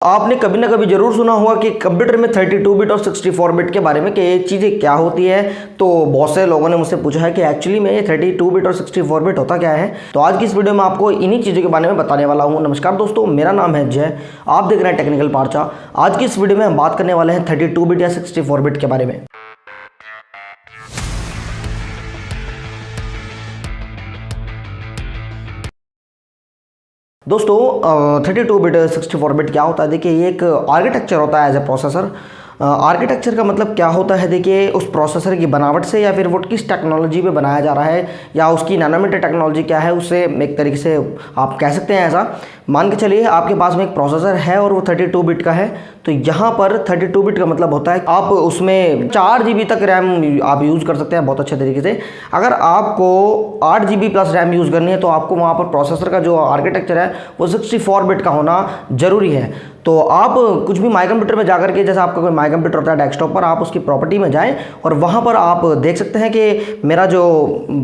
आपने कभी ना कभी जरूर सुना होगा कि कंप्यूटर में 32 बिट और 64 बिट के बारे में कि ये चीज़ें क्या होती है। तो बहुत से लोगों ने मुझसे पूछा है कि एक्चुअली में ये 32 बिट और 64 बिट होता क्या है। तो आज की इस वीडियो में आपको इन्हीं चीज़ों के बारे में बताने वाला हूँ। नमस्कार दोस्तों, मेरा नाम है जय, आप देख रहे हैं टेक्निकल पार्चा। आज की इस वीडियो में हम बात करने वाले हैं 32 बिट या 64 बिट के बारे में। दोस्तों 32 बिट 64 बिट क्या होता है? देखिए, ये एक आर्किटेक्चर होता है एज ए प्रोसेसर। आर्किटेक्चर का मतलब क्या होता है? देखिए, उस प्रोसेसर की बनावट से या फिर वो किस टेक्नोलॉजी पे बनाया जा रहा है या उसकी नैनोमीटर टेक्नोलॉजी क्या है, उससे एक तरीके से आप कह सकते हैं ऐसा। मान के चलिए आपके पास में एक प्रोसेसर है और वो 32 बिट का है, तो यहाँ पर 32 बिट का मतलब होता है आप उसमें 4 GB तक रैम आप यूज़ कर सकते हैं बहुत अच्छे तरीके से। अगर आपको 8 GB प्लस रैम यूज़ करनी है तो आपको वहाँ पर प्रोसेसर का जो आर्किटेक्चर है वो 64 बिट का होना ज़रूरी है। तो आप कुछ भी माई कंप्यूटर में जाकर के, जैसे आपका कोई माई कंप्यूटर होता है डेस्कटॉप पर, आप उसकी प्रॉपर्टी में जाएं और वहाँ पर आप देख सकते हैं कि मेरा जो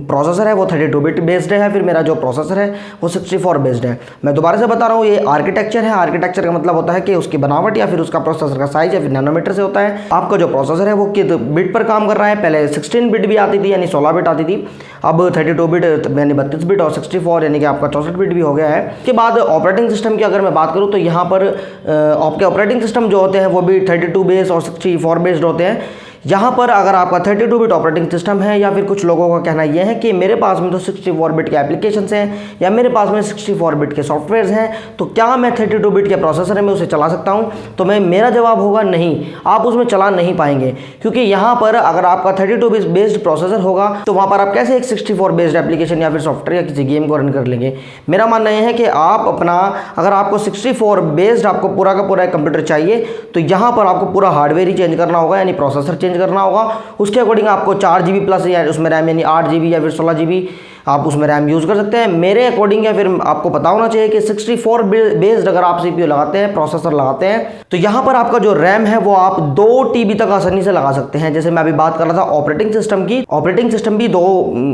प्रोसेसर है वो 32 बिट बेस्ड है, फिर मेरा जो प्रोसेसर है वो 64 बेस्ड है। मैं दोबारा से बता रहा हूँ, ये आर्किटेक्चर है। आर्किटेक्चर का मतलब होता है कि उसकी बनावट या फिर उसका प्रोसेसर का साइज या फिर नैनोमीटर से होता है। आपका जो प्रोसेसर है वो कित बिट पर काम कर रहा है। पहले 16 बिट भी आती थी यानी 16 बिट आती थी, अब 32 बिट यानी 32 बिट और 64 यानी कि आपका 64 बिट भी हो गया है। उसके बाद ऑपरेटिंग सिस्टम की अगर मैं बात करूँ तो यहाँ पर आपके ऑपरेटिंग सिस्टम जो होते हैं वो भी 32 बेस्ड और 64 बेस्ड होते हैं। यहाँ पर अगर आपका 32 बिट ऑपरेटिंग सिस्टम है या फिर कुछ लोगों का कहना यह है कि मेरे पास में तो 64 बिट के एप्लीकेशंस हैं या मेरे पास में 64 बिट के सॉफ्टवेयर्स हैं, तो क्या मैं 32 बिट के प्रोसेसर में उसे चला सकता हूँ? तो मेरा जवाब होगा नहीं, आप उसमें चला नहीं पाएंगे। क्योंकि यहाँ पर अगर आपका 32 बिट बेस्ड प्रोसेसर होगा तो वहाँ पर आप कैसे एक 64 बेस्ड एप्लीकेशन या फिर सॉफ्टवेयर या किसी गेम को रन कर लेंगे? मेरा मानना यह है कि आप अपना, अगर आपको 64 बेस्ड आपको पूरा का पूरा कंप्यूटर चाहिए तो यहाँ पर आपको पूरा हार्डवेयर ही चेंज करना होगा, यानी प्रोसेसर चेंज करना होगा। उसके अकॉर्डिंग आपको 4 GB प्लस या उसमें रैम यानी 8 GB या फिर 16 GB आप उसमें रैम यूज़ कर सकते हैं। मेरे अकॉर्डिंग या फिर आपको पता होना चाहिए कि 64 बेस्ड अगर आप CPU लगाते हैं, प्रोसेसर लगाते हैं, तो यहाँ पर आपका जो रैम है वो आप 2 TB तक आसानी से लगा सकते हैं। जैसे मैं अभी बात कर रहा था ऑपरेटिंग सिस्टम की, ऑपरेटिंग सिस्टम भी दो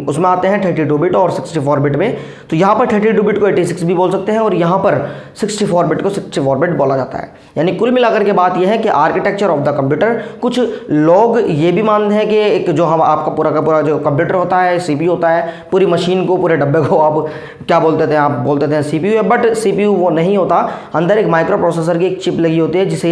उसमें आते हैं, 32 बिट और 64 बिट में। तो यहाँ पर 32 बिट को 86 भी बोल सकते हैं और यहाँ पर 64 बिट को 64 बिट बोला जाता है। यानी कुल मिलाकर के बात यह है कि आर्किटेक्चर ऑफ द कंप्यूटर, कुछ लोग ये भी मानते हैं कि एक जो हम आपका पूरा का पूरा जो कंप्यूटर होता है, CPU होता है, पूरी मशीन को, पूरे डब्बे को आप क्या बोलते थे? आप बोलते थे CPU है, बट CPU वो नहीं होता। अंदर एक माइक्रो प्रोसेसर की एक चिप लगी होती है जिसे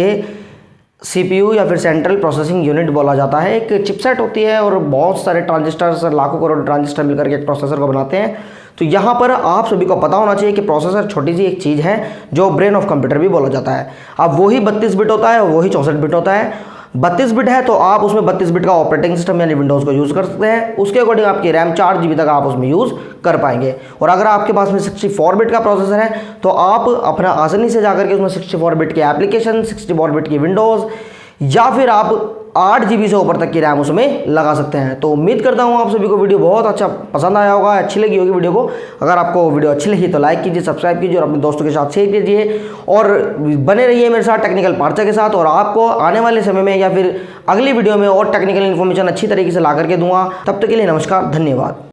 CPU या फिर सेंट्रल प्रोसेसिंग यूनिट बोला जाता है। एक चिपसेट होती है और बहुत सारे ट्रांजिस्टर, लाखों करोड़ ट्रांजिस्टर मिलकर के एक प्रोसेसर को बनाते हैं। तो यहाँ पर आप सभी को पता होना चाहिए कि प्रोसेसर छोटी सी एक चीज़ है जो ब्रेन ऑफ कंप्यूटर भी बोला जाता है। अब वही 32 बिट होता है और वही 64 बिट होता है। 32 बिट है तो आप उसमें 32 बिट का ऑपरेटिंग सिस्टम यानी विंडोज़ को यूज़ कर सकते हैं। उसके अकॉर्डिंग आपकी रैम 4 GB तक आप उसमें यूज़ कर पाएंगे। और अगर आपके पास में 64 बिट का प्रोसेसर है तो आप अपना आसानी से जाकर के उसमें 64 बिट के एप्लीकेशन, 64 बिट की विंडोज़ या फिर आप 8 GB से ऊपर तक की रैम उसमें लगा सकते हैं। तो उम्मीद करता हूँ आप सभी को वीडियो बहुत अच्छा पसंद आया होगा, अच्छी लगी होगी वीडियो को। अगर आपको वीडियो अच्छी लगी तो लाइक कीजिए, सब्सक्राइब कीजिए और अपने दोस्तों के साथ शेयर कीजिए और बने रहिए मेरे साथ टेक्निकल पार्चा के साथ। और आपको आने वाले समय में या फिर अगली वीडियो में और टेक्निकल इन्फॉर्मेशन अच्छी तरीके से ला करके दूंगा। तब तक के लिए नमस्कार, धन्यवाद।